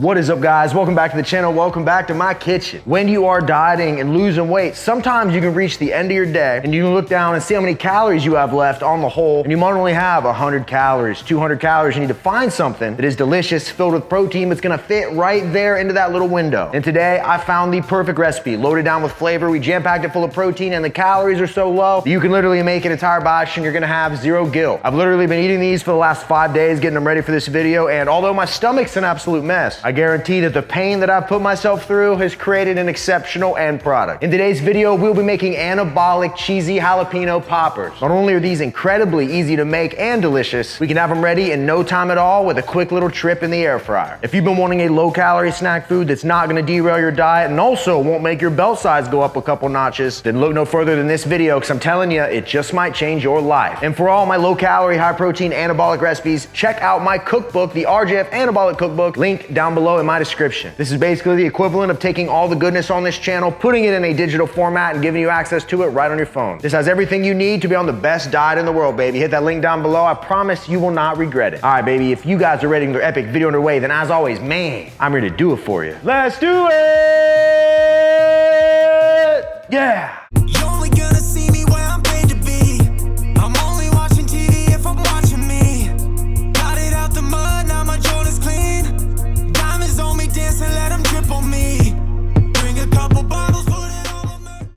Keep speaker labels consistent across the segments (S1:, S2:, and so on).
S1: What is up, guys? Welcome back to the channel. Welcome back to my kitchen. When you are dieting and losing weight, sometimes you can reach the end of your day and you can look down and see how many calories you have left on the whole, and you might only have 100 calories, 200 calories. You need to find something that is delicious, filled with protein, that's gonna fit right there into that little window. And today I found the perfect recipe, loaded down with flavor. We jam-packed it full of protein, and the calories are so low that you can literally make an entire batch and you're gonna have zero guilt. I've literally been eating these for the last 5 days, getting them ready for this video, and although my stomach's an absolute mess, I guarantee that the pain that I've put myself through has created an exceptional end product. In today's video, we'll be making anabolic cheesy jalapeno poppers. Not only are these incredibly easy to make and delicious, we can have them ready in no time at all with a quick little trip in the air fryer. If you've been wanting a low-calorie snack food that's not gonna derail your diet and also won't make your belt size go up a couple notches, then look no further than this video, because I'm telling you, it just might change your life. And for all my low-calorie, high-protein anabolic recipes, check out my cookbook, the RJF Anabolic Cookbook, link down below in my description. This is basically the equivalent of taking all the goodness on this channel, putting it in a digital format, and giving you access to it right on your phone. This has everything you need to be on the best diet in the world, baby. Hit that link down below. I promise you will not regret it. All right, baby, if you guys are ready to get their epic video underway, then as always, man, I'm ready to do it for you. Let's do it! Yeah!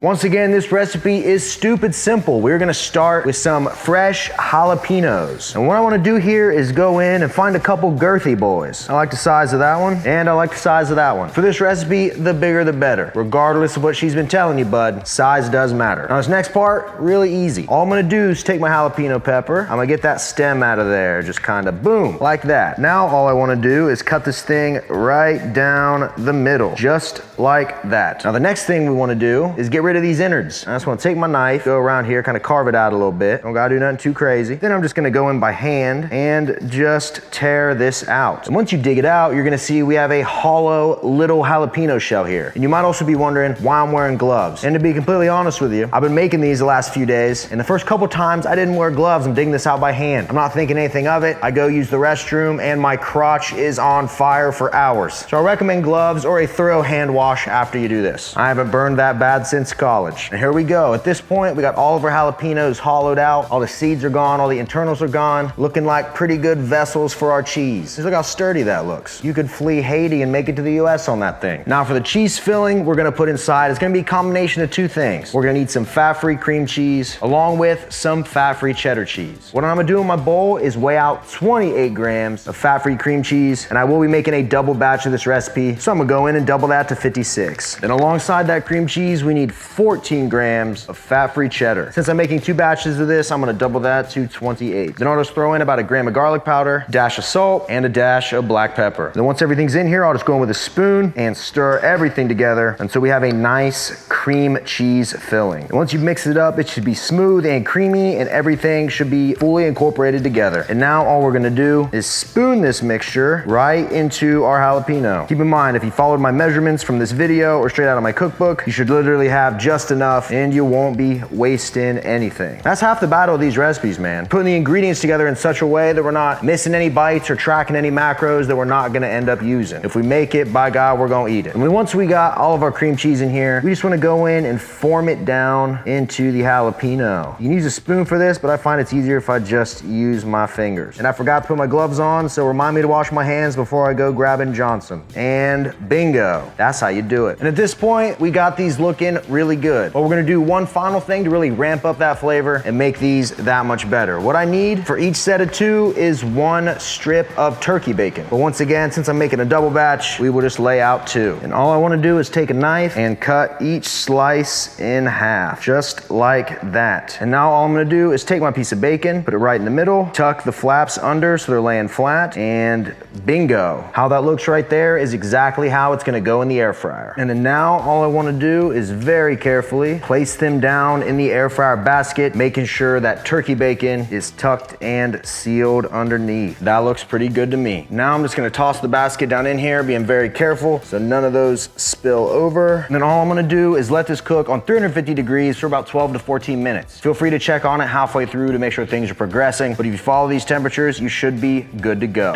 S1: Once again, this recipe is stupid simple. We're gonna start with some fresh jalapenos. And what I wanna do here is go in and find a couple girthy boys. I like the size of that one, and I like the size of that one. For this recipe, the bigger the better. Regardless of what she's been telling you, bud, size does matter. Now this next part, really easy. All I'm gonna do is take my jalapeno pepper. I'm gonna get that stem out of there, just kinda boom, like that. Now all I wanna do is cut this thing right down the middle, just like that. Now the next thing we wanna do is get rid of these innards. I just want to take my knife, go around here, kind of carve it out a little bit. Don't gotta do nothing too crazy. Then I'm just gonna go in by hand and just tear this out. And once you dig it out, you're gonna see we have a hollow little jalapeno shell here. And you might also be wondering why I'm wearing gloves. And to be completely honest with you, I've been making these the last few days, and the first couple times I didn't wear gloves. I'm digging this out by hand. I'm not thinking anything of it. I go use the restroom and my crotch is on fire for hours. So I recommend gloves or a thorough hand wash after you do this. I haven't burned that bad since college. And here we go. At this point, we got all of our jalapenos hollowed out. All the seeds are gone. All the internals are gone. Looking like pretty good vessels for our cheese. Just look how sturdy that looks. You could flee Haiti and make it to the US on that thing. Now for the cheese filling, we're gonna put inside, it's gonna be a combination of two things. We're gonna need some fat-free cream cheese along with some fat-free cheddar cheese. What I'm gonna do in my bowl is weigh out 28 grams of fat-free cream cheese, and I will be making a double batch of this recipe, so I'm gonna go in and double that to 56. Then alongside that cream cheese, we need 14 grams of fat-free cheddar. Since I'm making 2 batches of this, I'm gonna double that to 28. Then I'll just throw in about a gram of garlic powder, dash of salt, and a dash of black pepper. Then once everything's in here, I'll just go in with a spoon and stir everything together until we have a nice cream cheese filling. And once you mix it up, it should be smooth and creamy, and everything should be fully incorporated together. And now all we're gonna do is spoon this mixture right into our jalapeno. Keep in mind, if you followed my measurements from this video or straight out of my cookbook, you should literally have just enough and you won't be wasting anything. That's half the battle of these recipes, man. Putting the ingredients together in such a way that we're not missing any bites or tracking any macros that we're not gonna end up using. If we make it, by God, we're gonna eat it. And once we got all of our cream cheese in here, we just wanna go in and form it down into the jalapeno. You can use a spoon for this, but I find it's easier if I just use my fingers. And I forgot to put my gloves on, so remind me to wash my hands before I go grabbing Johnson. And bingo, that's how you do it. And at this point, we got these looking really good. But we're gonna do one final thing to really ramp up that flavor and make these that much better. What I need for each set of 2 is 1 strip of turkey bacon. But once again, since I'm making a double batch, we will just lay out 2. And all I wanna do is take a knife and cut each slice in half, just like that. And now all I'm gonna do is take my piece of bacon, put it right in the middle, tuck the flaps under so they're laying flat, and bingo. How that looks right there is exactly how it's gonna go in the air fryer. And then now all I wanna do is very carefully place them down in the air fryer basket, making sure that turkey bacon is tucked and sealed underneath. That looks pretty good to me. Now I'm just gonna toss the basket down in here, being very careful so none of those spill over. And then all I'm gonna do is let this cook on 350 degrees for about 12 to 14 minutes. Feel free to check on it halfway through to make sure things are progressing, but if you follow these temperatures, you should be good to go.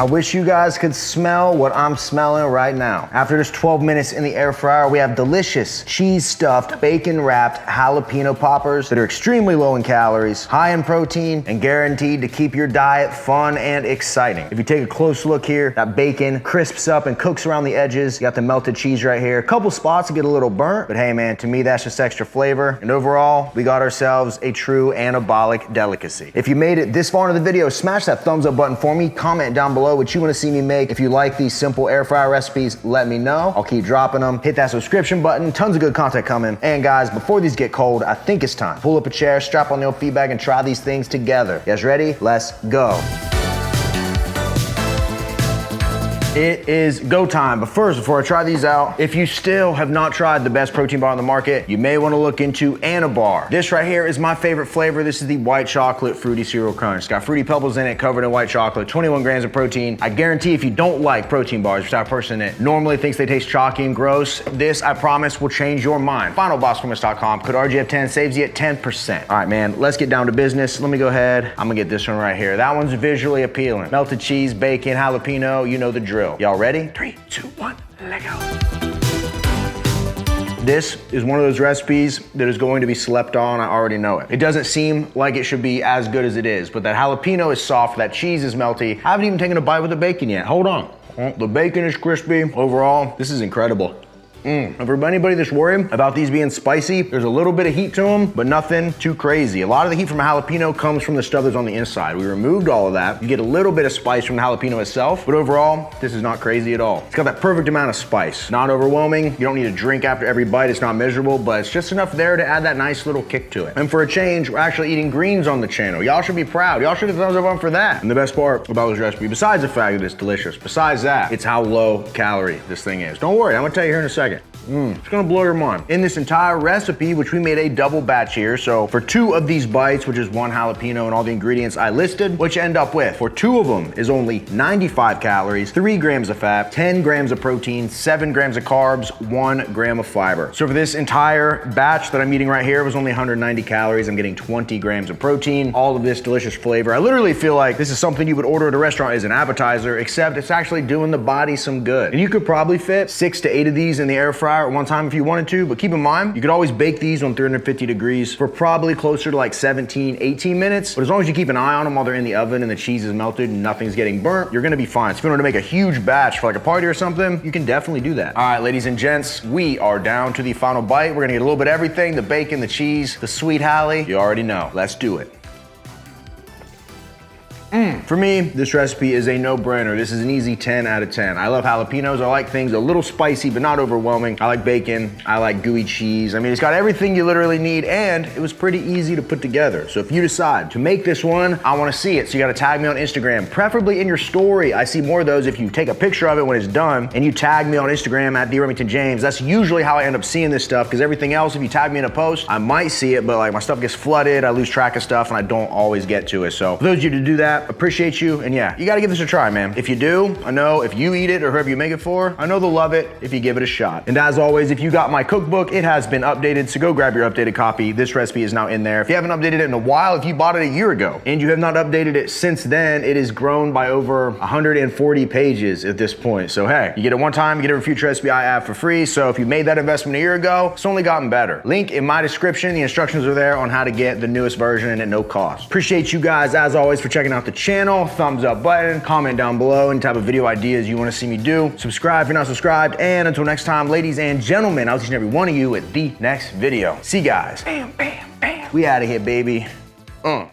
S1: wish you guys could smell what I'm smelling right now. After just 12 minutes in the air fryer, we have delicious cheese-stuffed, bacon-wrapped jalapeno poppers that are extremely low in calories, high in protein, and guaranteed to keep your diet fun and exciting. If you take a close look here, that bacon crisps up and cooks around the edges. You got the melted cheese right here. A couple spots to get a little burnt, but hey man, to me that's just extra flavor. And overall, we got ourselves a true anabolic delicacy. If you made it this far into the video, smash that thumbs up button for me. Comment down below what you want to see me make. If you like these simple air fryer recipes, let me know. I'll keep dropping them. Hit that subscription button. Tons of good content coming. And guys, before these get cold, I think it's time. Pull up a chair, strap on the old feed bag, and try these things together. You guys ready? Let's go. It is go time. But first, before I try these out, if you still have not tried the best protein bar on the market, you may want to look into Anabar. This right here is my favorite flavor. This is the white chocolate fruity cereal crunch. It's got fruity pebbles in it, covered in white chocolate, 21 grams of protein. I guarantee if you don't like protein bars, you're the type of person that normally thinks they taste chalky and gross, this, I promise, will change your mind. FinalBossFormers.com, code RGF10 saves you at 10%. All right, man, let's get down to business. Let me go ahead. I'm gonna get this one right here. That one's visually appealing. Melted cheese, bacon, jalapeno, you know the drill. Y'all ready? 3, 2, 1, let go. This is one of those recipes that is going to be slept on. I already know it. It doesn't seem like it should be as good as it is, but that jalapeno is soft, that cheese is melty. I haven't even taken a bite with the bacon yet. Hold on. The bacon is crispy. Overall, this is incredible. And for anybody that's worried about these being spicy, there's a little bit of heat to them, but nothing too crazy. A lot of the heat from a jalapeno comes from the stuff that's on the inside. We removed all of that. You get a little bit of spice from the jalapeno itself, but overall, this is not crazy at all. It's got that perfect amount of spice. Not overwhelming. You don't need a drink after every bite. It's not miserable, but it's just enough there to add that nice little kick to it. And for a change, we're actually eating greens on the channel. Y'all should be proud. Y'all should get thumbs up on for that. And the best part about this recipe, besides the fact that it's delicious, besides that, it's how low calorie this thing is. Don't worry, I'm gonna tell you here in a second. It's gonna blow your mind. In this entire recipe, which we made a double batch here, so for 2 of these bites, which is 1 jalapeno and all the ingredients I listed, what you end up with for 2 of them is only 95 calories, 3 grams of fat, 10 grams of protein, 7 grams of carbs, 1 gram of fiber. So for this entire batch that I'm eating right here, it was only 190 calories. I'm getting 20 grams of protein, all of this delicious flavor. I literally feel like this is something you would order at a restaurant as an appetizer, except it's actually doing the body some good. And you could probably fit 6 to 8 of these in the air fryer at one time if you wanted to, but keep in mind, you could always bake these on 350 degrees for probably closer to like 17, 18 minutes. But as long as you keep an eye on them while they're in the oven and the cheese is melted and nothing's getting burnt, you're gonna be fine. So if you want to make a huge batch for like a party or something, you can definitely do that. All right, ladies and gents, we are down to the final bite. We're gonna get a little bit of everything, the bacon, the cheese, the sweet halle. You already know. Let's do it. For me, this recipe is a no-brainer. This is an easy 10 out of 10. I love jalapenos. I like things a little spicy, but not overwhelming. I like bacon. I like gooey cheese. I mean, it's got everything you literally need, and it was pretty easy to put together. So if you decide to make this one, I wanna see it. So you gotta tag me on Instagram, preferably in your story. I see more of those if you take a picture of it when it's done, and you tag me on Instagram at @Remington. That's usually how I end up seeing this stuff, because everything else, if you tag me in a post, I might see it, but like my stuff gets flooded, I lose track of stuff, and I don't always get to it. So for those of you to do that, appreciate you, and yeah, you gotta give this a try, man. If you do, I know if you eat it or whoever you make it for, I know they'll love it if you give it a shot. And as always, if you got my cookbook, it has been updated, so go grab your updated copy. This recipe is now in there. If you haven't updated it in a while, if you bought it a year ago and you have not updated it since then, it has grown by over 140 pages at this point. So hey, you get it one time, you get every future recipe I have for free. So if you made that investment a year ago, it's only gotten better. Link in my description, the instructions are there on how to get the newest version and at no cost. Appreciate you guys, as always, for checking out the channel. Thumbs up button, comment down below any type of video ideas you want to see me do. Subscribe if you're not subscribed, and until next time, ladies and gentlemen, I'll see each and every one of you at the next video. See you guys. Bam, bam, bam. We out of here, baby.